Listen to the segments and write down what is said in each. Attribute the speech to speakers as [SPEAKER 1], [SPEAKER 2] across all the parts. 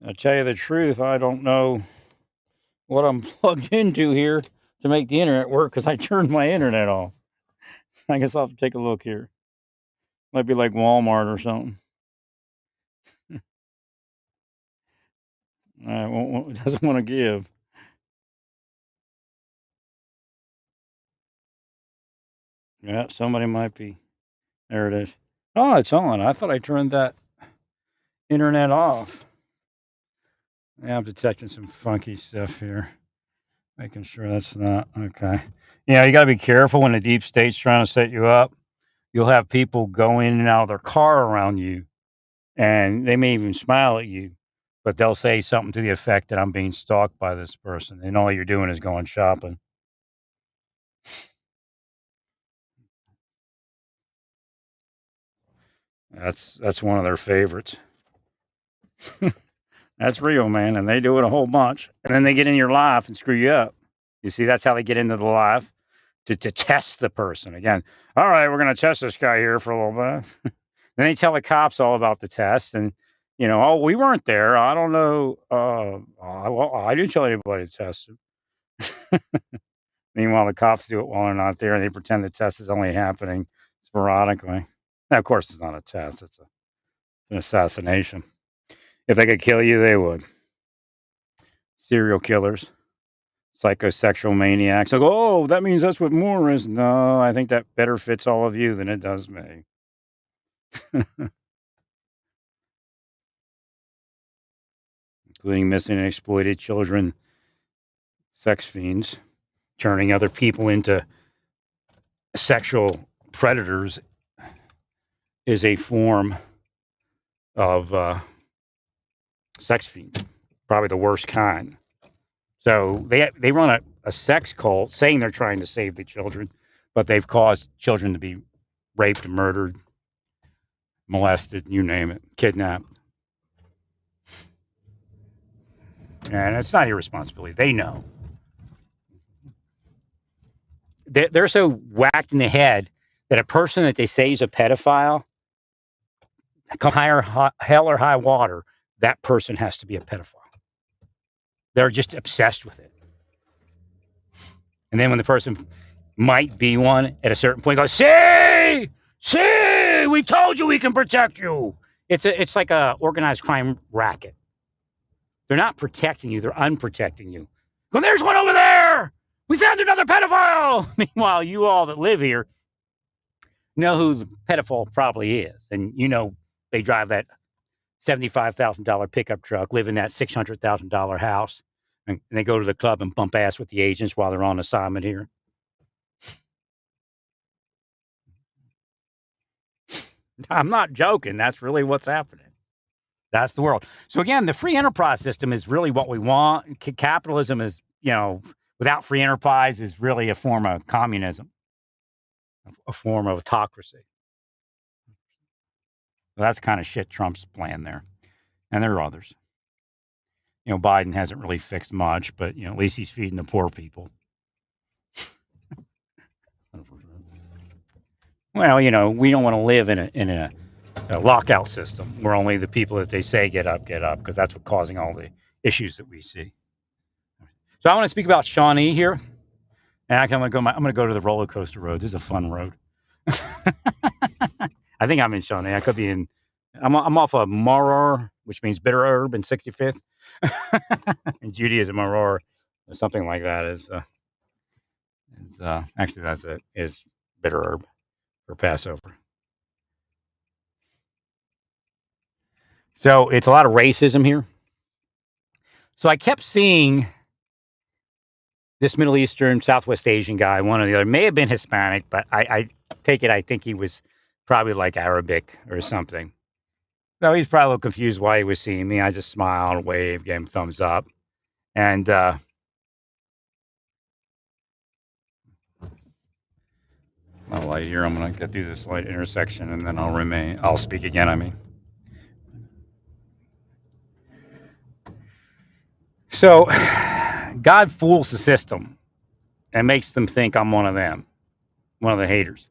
[SPEAKER 1] I tell you the truth, I don't know what I'm plugged into here to make the internet work because I turned my internet off. I guess I'll have to take a look here. Might be like Walmart or something. It doesn't want to give. Yeah, somebody might be. There it is. Oh, it's on. I thought I turned that internet off. Yeah, I'm detecting some funky stuff here. Making sure that's not okay. Yeah, you got to be careful when the deep state's trying to set you up. You'll have people go in and out of their car around you, and they may even smile at you, but they'll say something to the effect that I'm being stalked by this person, and all you're doing is going shopping. That's one of their favorites. That's real, man, and they do it a whole bunch, and then they get in your life and screw you up. You see, that's how they get into the life to test the person again. All right, we're gonna test this guy here for a little bit. Then they tell the cops all about the test, and oh, we weren't there. I don't know. Well, I didn't tell anybody to test it. Meanwhile, the cops do it while they're not there, and they pretend the test is only happening sporadically. Now, of course, it's not a test; it's an assassination. If they could kill you, they would. Serial killers, psychosexual maniacs. I go, oh, that means that's what more is. No, I think that better fits all of you than it does me. Including missing and exploited children, sex fiends, turning other people into sexual predators is a form of sex fiend, probably the worst kind. So they run a sex cult saying they're trying to save the children, but they've caused children to be raped, murdered, molested, you name it, kidnapped. And it's not irresponsibility. They know. They're so whacked in the head that a person that they say is a pedophile, come hell or high water, that person has to be a pedophile. They're just obsessed with it. And then when the person might be one at a certain point, goes, see, we told you we can protect you. It's like a organized crime racket. They're not protecting you; they're unprotecting you. Go, there's one over there. We found another pedophile. Meanwhile, you all that live here know who the pedophile probably is, and they drive that $75,000 pickup truck, live in that $600,000 house, and they go to the club and bump ass with the agents while they're on assignment here. I'm not joking. That's really what's happening. That's the world. So again, the free enterprise system is really what we want. Capitalism is, without free enterprise is really a form of communism, a form of autocracy. So that's kind of shit Trump's plan there. And there are others. Biden hasn't really fixed much, but at least he's feeding the poor people. Well, we don't want to live in a lockout system where only the people that they say get up, because that's what's causing all the issues that we see. So I want to speak about Shawnee here, and I'm gonna go to the roller coaster road. This is a fun road. I think I'm in Shawnee. I could be in. I'm off of Maror, which means bitter herb, in 65th. In Judaism, Maror, or something like that is actually that's it, is bitter herb for Passover. So it's a lot of racism here. So I kept seeing this Middle Eastern, Southwest Asian guy, one or the other, may have been Hispanic, but I take it, I think he was probably like Arabic or something. So he's probably a little confused why he was seeing me. I just smiled, waved, gave him thumbs up. And my light here, I'm going to get through this light intersection and then I'll speak again, I mean. So God fools the system and makes them think I'm one of them, one of the haters.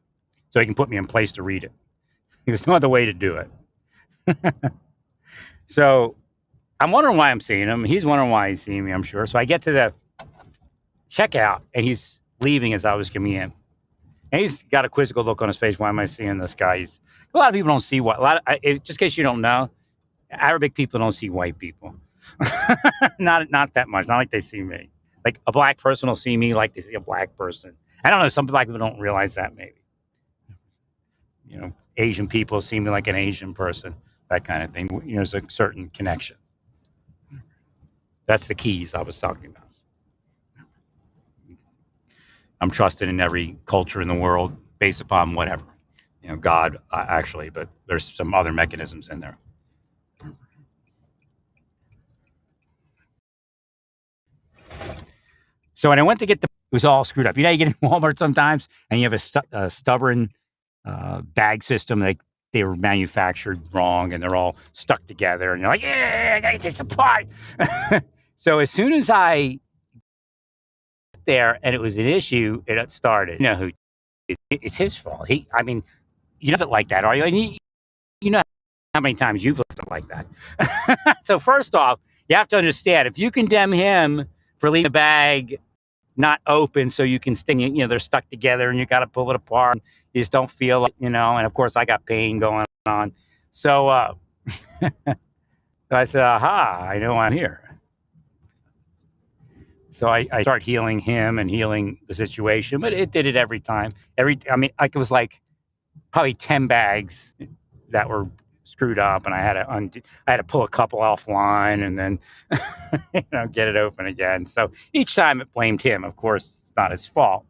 [SPEAKER 1] So he can put me in place to read it. There's no other way to do it. So I'm wondering why I'm seeing him. He's wondering why he's seeing me, I'm sure. So I get to the checkout, and he's leaving as I was coming in. And he's got a quizzical look on his face. Why am I seeing this guy? A lot of people don't see what. Just in case you don't know, Arabic people don't see white people. not that much. Not like they see me. Like a black person will see me like they see a black person. I don't know. Some black people don't realize that maybe. Asian people see me like an Asian person. That kind of thing. There's a certain connection. That's the keys I was talking about. I'm trusted in every culture in the world based upon whatever. God, actually, but there's some other mechanisms in there. So when I went to get it was all screwed up. You get in Walmart sometimes and you have a stubborn bag system. They were manufactured wrong and they're all stuck together. And you're like, yeah, I got to get this apart. So as soon as I got there and it was an issue, it started. It's his fault. You have it like that, are you? And you know how many times you've left it like that. So first off, you have to understand, if you condemn him for leaving the bag not open so you can sting, they're stuck together and you got to pull it apart. You just don't feel like, and of course I got pain going on. So I said, aha, I know I'm here. So I start healing him and healing the situation, but it did it every time. It was like probably 10 bags that were screwed up, and I had to pull a couple offline and then get it open again. So each time it blamed him. Of course, it's not his fault.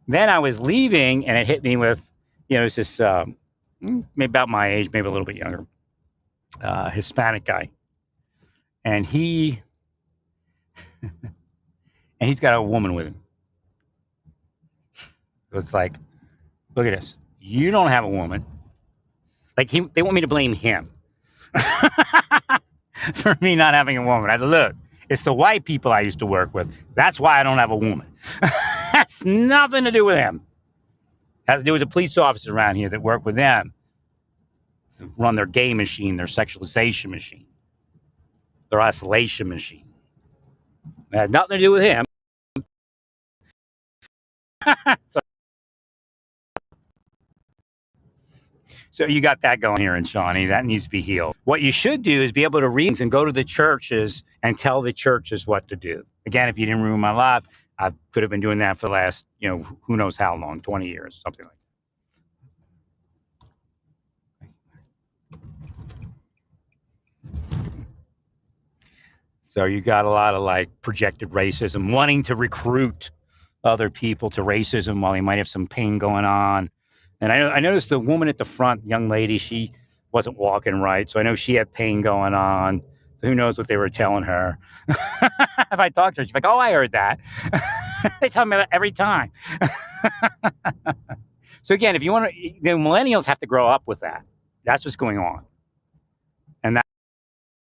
[SPEAKER 1] Then I was leaving, and it hit me with, it's this maybe about my age, maybe a little bit younger, Hispanic guy, and he's got a woman with him. It's like, look at this. You don't have a woman. Like they want me to blame him for me not having a woman. I said, look, it's the white people I used to work with. That's why I don't have a woman. That's nothing to do with him. It has to do with the police officers around here that work with them, run their gay machine, their sexualization machine, their isolation machine. It had nothing to do with him. So you got that going here in Shawnee. That needs to be healed. What you should do is be able to read and go to the churches and tell the churches what to do. Again, if you didn't ruin my life, I could have been doing that for the last, who knows how long, 20 years, something like that. So you got a lot of projected racism, wanting to recruit other people to racism while he might have some pain going on. And I noticed the woman at the front, young lady, she wasn't walking right. So I know she had pain going on. So who knows what they were telling her. If I talked to her, she's like, oh, I heard that. They tell me that every time. So again, if you want to, the millennials have to grow up with that. That's what's going on. And that's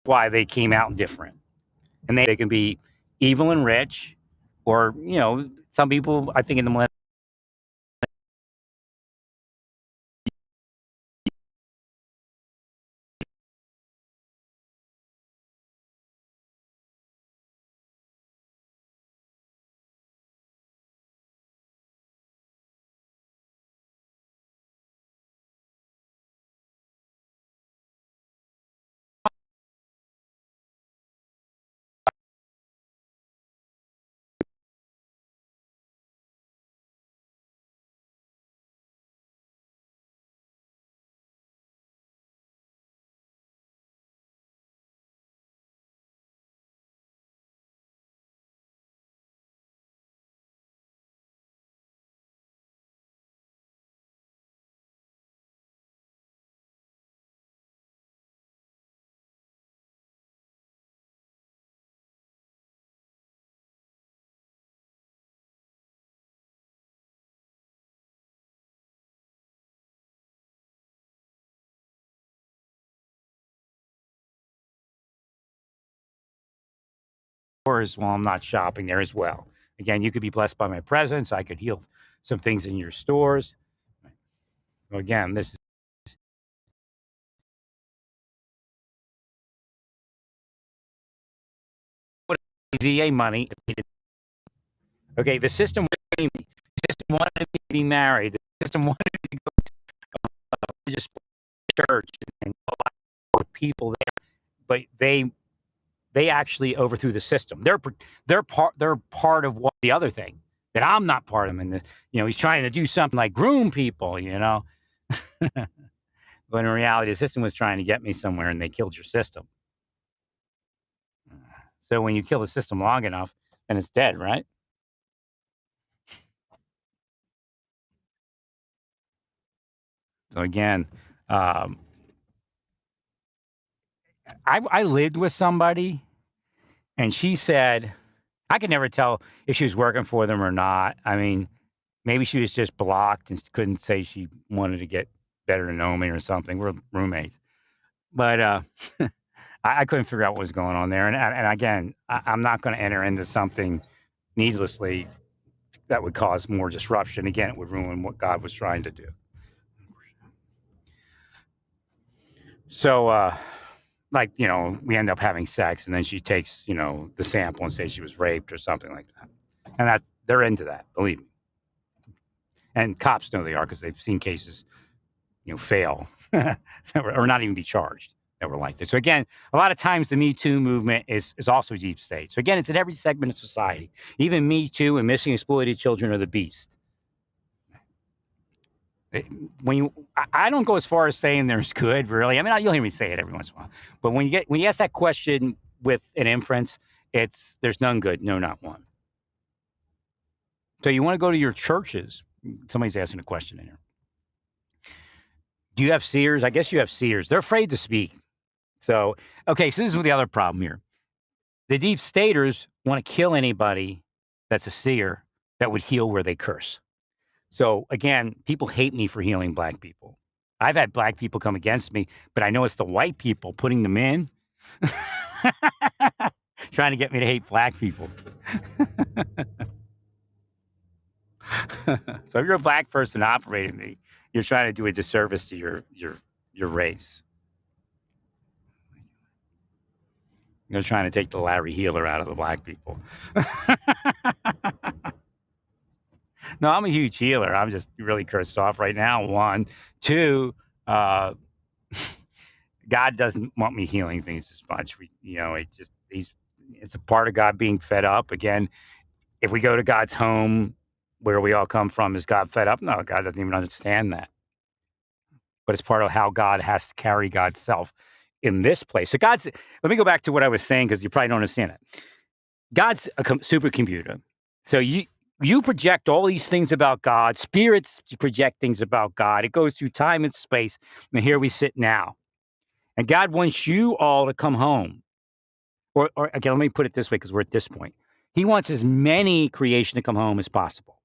[SPEAKER 1] why they came out different. And they can be evil and rich, or, some people, I think in the millennials, well, I'm not shopping there as well. Again, you could be blessed by my presence. I could heal some things in your stores. Again, this is VA money. Okay, the system wanted me. The system wanted me to be married. The system wanted me to go to religious church and a lot of people there, but they actually overthrew the system. They're part of what the other thing that I'm not part of. And he's trying to do something like groom people, but in reality, the system was trying to get me somewhere, and they killed your system. So when you kill the system long enough, then it's dead, right? So again, I lived with somebody, and she said I could never tell if she was working for them or not. I mean, maybe she was just blocked and couldn't say she wanted to get better to know me or something. We're roommates, but I couldn't figure out what was going on there. And again, I'm not going to enter into something needlessly that would cause more disruption. Again, it would ruin what God was trying to do. So, we end up having sex, and then she takes, the sample and says she was raped or something like that. And they're into that, believe me. And cops know they are because they've seen cases, fail or not even be charged that were like this. So again, a lot of times the Me Too movement is also deep state. So again, it's in every segment of society. Even Me Too and missing exploited children are the beast. I don't go as far as saying there's good, really. I mean, you'll hear me say it every once in a while. But when you ask that question with an inference, there's none good, no, not one. So you want to go to your churches. Somebody's asking a question in here. Do you have seers? I guess you have seers. They're afraid to speak. So this is the other problem here. The deep staters want to kill anybody that's a seer that would heal where they curse. So again, people hate me for healing black people. I've had black people come against me, but I know it's the white people putting them in, trying to get me to hate black people. So if you're a black person operating me, you're trying to do a disservice to your race. You're trying to take the Larry Healer out of the black people. No, I'm a huge healer. I'm just really cursed off right now. 1, 2, God doesn't want me healing things as much. It's a part of God being fed up. Again, if we go to God's home, where we all come from, is God fed up? No, God doesn't even understand that. But it's part of how God has to carry God's self in this place. So let me go back to what I was saying, because you probably don't understand it. God's a supercomputer. So you project all these things about God. Spirits project things about God. It goes through time and space. And here we sit now. And God wants you all to come home. Or again, let me put it this way, because we're at this point. He wants as many creation to come home as possible.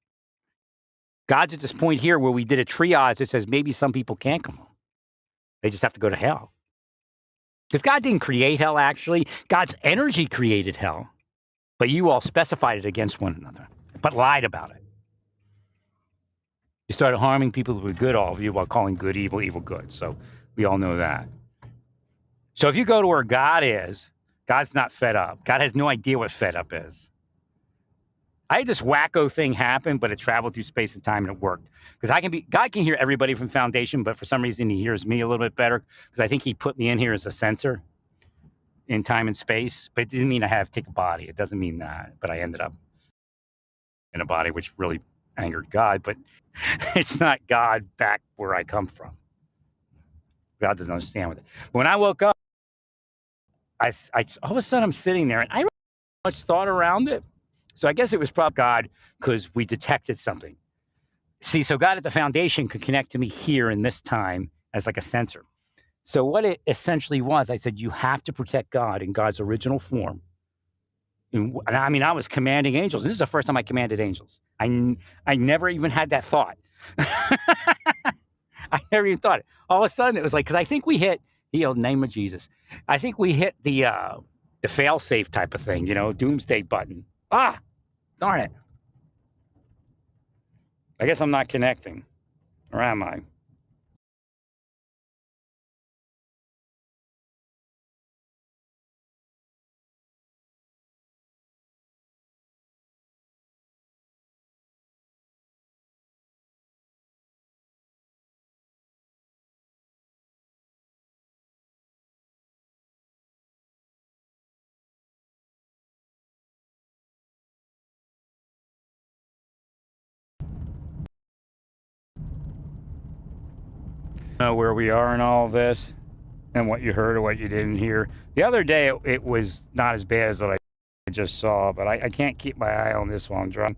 [SPEAKER 1] God's at this point here where we did a triage that says maybe some people can't come home. They just have to go to hell. Because God didn't create hell, actually. God's energy created hell. But you all specified it against one another, but lied about it. You started harming people who were good, all of you, while calling good evil, evil good. So we all know that. So if you go to where God is, God's not fed up. God has no idea what fed up is. I had this wacko thing happen, but it traveled through space and time, and it worked. Because God can hear everybody from Foundation, but for some reason he hears me a little bit better, because I think he put me in here as a sensor in time and space. But it didn't mean I have to take a body. It doesn't mean that. But I ended up in a body, which really angered God. But it's not God back where I come from. God doesn't understand with it. But when I woke up, I all of a sudden I'm sitting there, and I really much thought around it. So I guess it was probably God, because we detected something. See, so God at the Foundation could connect to me here in this time as like a sensor. So what it essentially was, I said, you have to protect God in God's original form. And I mean, I was commanding angels. This is the first time I commanded angels. I never even had that thought. I never even thought it. All of a sudden, it was like, because I think we hit, name of Jesus. I think we hit the fail-safe type of thing, doomsday button. Darn it. I guess I'm not connecting. Or am I? Know where we are in all this and what you heard or what you didn't hear. The other day, it was not as bad as what I just saw, but I can't keep my eye on this one. I'm trying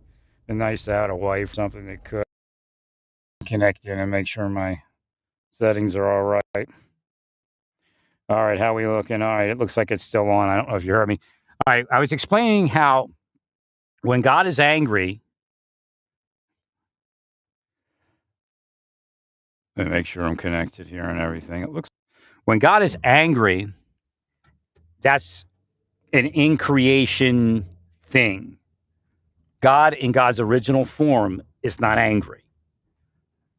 [SPEAKER 1] to nice out a wife, something that could connect in and make sure my settings are all right. All right, how we looking? All right, it looks like it's still on. I don't know if you heard me. All right, I was explaining how when God is angry, let me make sure I'm connected here and everything. It looks when God is angry, that's an in creation thing. God in God's original form is not angry,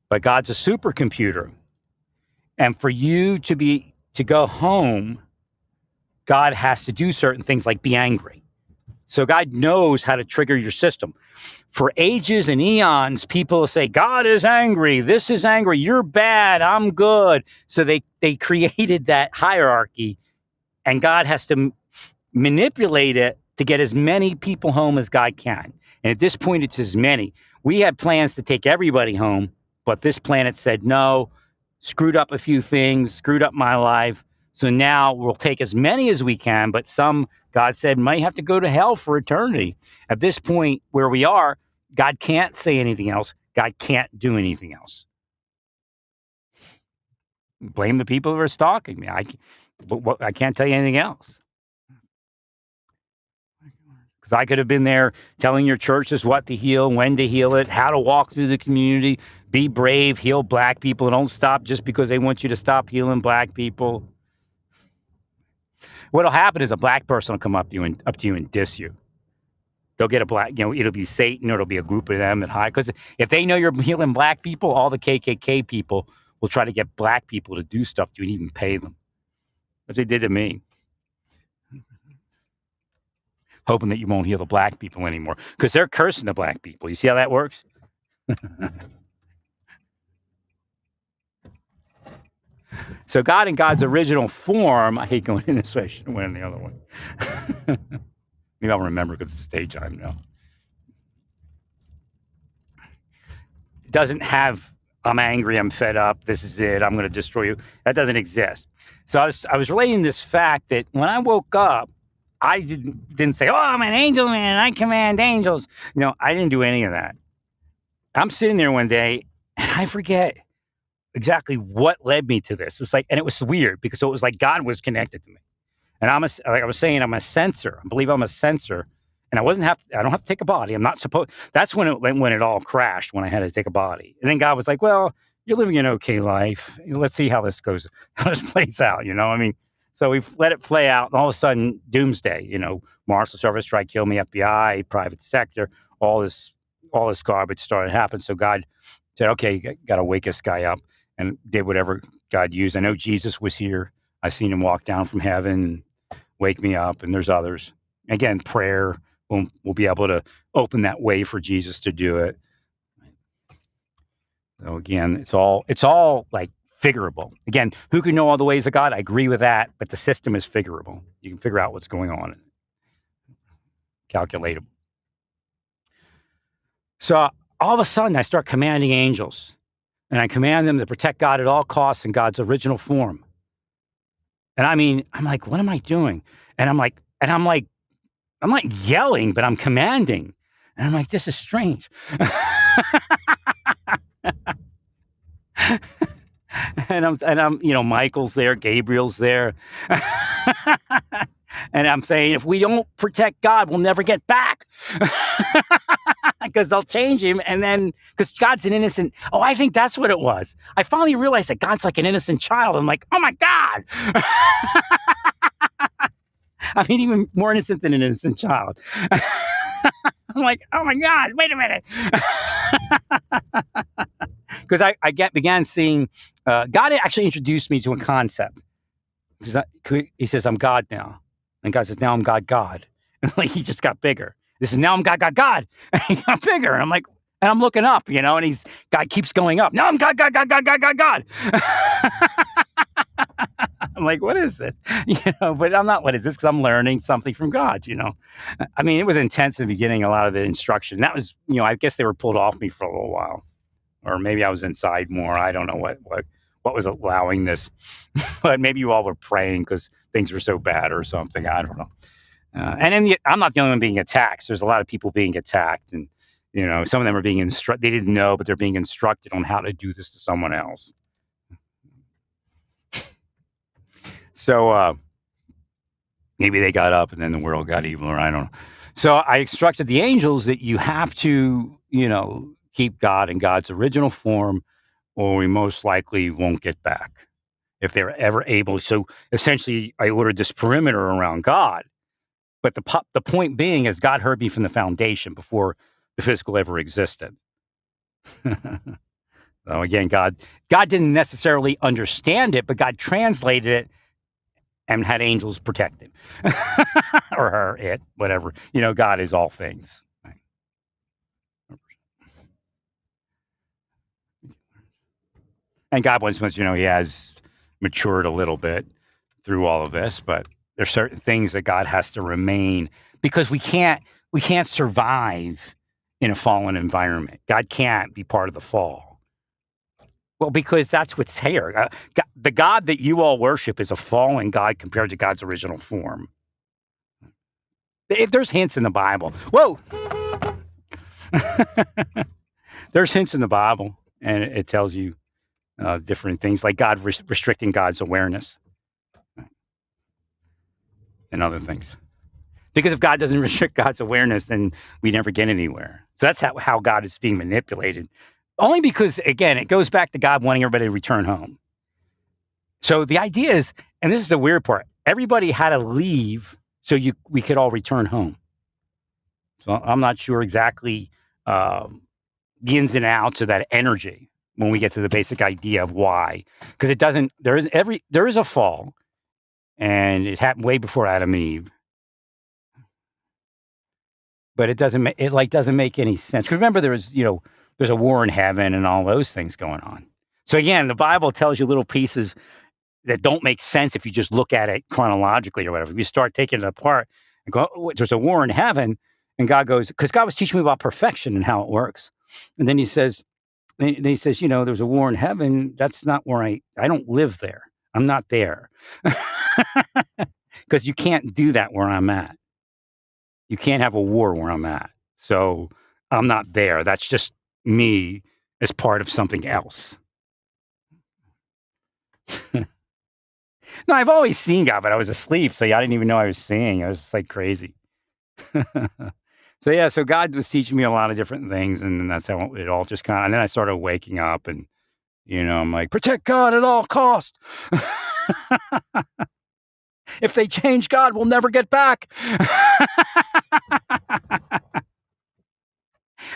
[SPEAKER 1] but God's a supercomputer. And for you to go home, God has to do certain things like be angry. So God knows how to trigger your system. For ages and eons, people say, God is angry. This is angry. You're bad. I'm good. So they created that hierarchy, and God has to manipulate it to get as many people home as God can. And at this point, it's as many. We had plans to take everybody home, but this planet said no, screwed up a few things, screwed up my life. So now we'll take as many as we can, but some, God said, might have to go to hell for eternity. At this point where we are, God can't say anything else. God can't do anything else. Blame the people who are stalking me. I can't tell you anything else. Because I could have been there telling your churches what to heal, when to heal it, how to walk through the community, be brave, heal black people. Don't stop just because they want you to stop healing black people. What'll happen is a black person will come up to you and diss you. They'll get a black, it'll be Satan or it'll be a group of them at high. Because if they know you're healing black people, all the KKK people will try to get black people to do stuff to you and even pay them. That's what they did to me. Hoping that you won't heal the black people anymore because they're cursing the black people. You see how that works? So God in God's original form, I hate going in this way. I should have went in the other one. Maybe I'll remember because it's stage time now. Doesn't have, I'm angry, I'm fed up, this is it, I'm going to destroy you. That doesn't exist. So I was relating this fact that when I woke up, I didn't say, oh, I'm an angel man, I command angels. I didn't do any of that. I'm sitting there one day and I forget exactly what led me to this. It was like, and it was weird because it was like God was connected to me. And like I was saying, I'm a sensor. I believe I'm a sensor. And I don't have to take a body. I'm not supposed, that's when it all crashed, when I had to take a body. And then God was like, well, you're living an okay life. Let's see how this goes, how this plays out, So we let it play out. And all of a sudden, doomsday, Marshal Service tried to kill me, FBI, private sector, all this garbage started to happen. So God said, okay, you got to wake this guy up, and did whatever God used. I know Jesus was here. I've seen him walk down from heaven and wake me up, and there's others. Again, prayer will be able to open that way for Jesus to do it. So again, it's all like figurable. Again, who can know all the ways of God? I agree with that, but the system is figurable. You can figure out what's going on. Calculatable. So all of a sudden, I start commanding angels, and I command them to protect God at all costs in God's original form. And I mean, I'm like, what am I doing? And I'm not yelling, but I'm commanding. And I'm like, this is strange. and I'm, Michael's there, Gabriel's there. And I'm saying, if we don't protect God, we'll never get back. Because they'll change him. And then, because God's an innocent. Oh, I think that's what it was. I finally realized that God's like an innocent child. I'm like, oh my God. I mean, even more innocent than an innocent child. I'm like, oh my God, wait a minute. Because I began seeing, God actually introduced me to a concept. He says, I'm God now. And God says, now I'm God. And like, he just got bigger. This is now I'm God. And he got bigger. And I'm like, and I'm looking up, and God keeps going up. Now I'm God. I'm like, what is this? But I'm not, what is this? Because I'm learning something from God, I mean, it was intense in the beginning, a lot of the instruction. That was, I guess they were pulled off me for a little while. Or maybe I was inside more. I don't know what what was allowing this. But maybe you all were praying because things were so bad or something. I don't know. And then I'm not the only one being attacked. There's a lot of people being attacked, and some of them are being instructed. They didn't know, but they're being instructed on how to do this to someone else. So maybe they got up, and then the world got evil, or I don't know. So I instructed the angels that you have to, keep God in God's original form, or we most likely won't get back if they're ever able. So essentially, I ordered this perimeter around God. But the point being is God heard me from the foundation before the physical ever existed. So again, God didn't necessarily understand it, but God translated it and had angels protect him. Or her, it, whatever. God is all things. And God once, he has matured a little bit through all of this, but there's certain things that God has to remain, because we can't survive in a fallen environment. God can't be part of the fall. Well, because that's what's here. The God that you all worship is a fallen God compared to God's original form. There's hints in the Bible. Whoa! There's hints in the Bible, and it tells you different things, like God restricting God's awareness and other things. Because if God doesn't restrict God's awareness, then we never get anywhere. So that's how God is being manipulated. Only because, again, it goes back to God wanting everybody to return home. So the idea is, and this is the weird part, everybody had to leave so we could all return home. So I'm not sure exactly the ins and outs of that energy when we get to the basic idea of why. Because there is a fall, and it happened way before Adam and Eve. But it doesn't make any sense. Because remember, there's a war in heaven and all those things going on. So again, the Bible tells you little pieces that don't make sense if you just look at it chronologically or whatever. If you start taking it apart and go, oh, there's a war in heaven, and God goes, because God was teaching me about perfection and how it works. And then he says, there's a war in heaven. That's not where I don't live there. I'm not there. Because you can't do that where I'm at. You can't have a war where I'm at. So I'm not there. That's just me as part of something else. No, I've always seen God, but I was asleep, so I didn't even know I was seeing. I was just like crazy. So God was teaching me a lot of different things, and that's how it all just kind of, and then I started waking up, and, I'm like, protect God at all costs. If they change God, we'll never get back.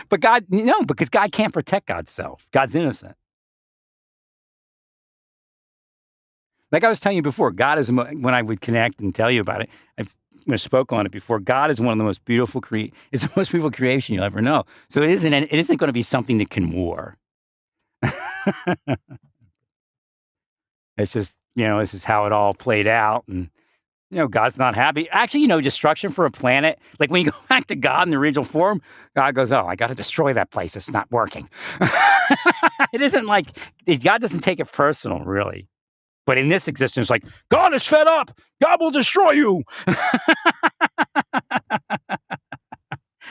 [SPEAKER 1] But God, because God can't protect God's self. God's innocent. Like I was telling you before, God is, when I would connect and tell you about it, I've spoke on it before. God is one of the most beautiful it's the most beautiful creation you'll ever know. So it isn't going to be something that can war. It's just, this is how it all played out. And, God's not happy. Actually, destruction for a planet, like when you go back to God in the original form, God goes, oh, I got to destroy that place. It's not working. It isn't like, God doesn't take it personal, really. But in this existence, like, God is fed up. God will destroy you.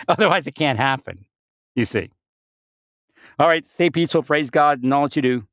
[SPEAKER 1] Otherwise, it can't happen. You see. All right. Stay peaceful. Praise God and all that you do.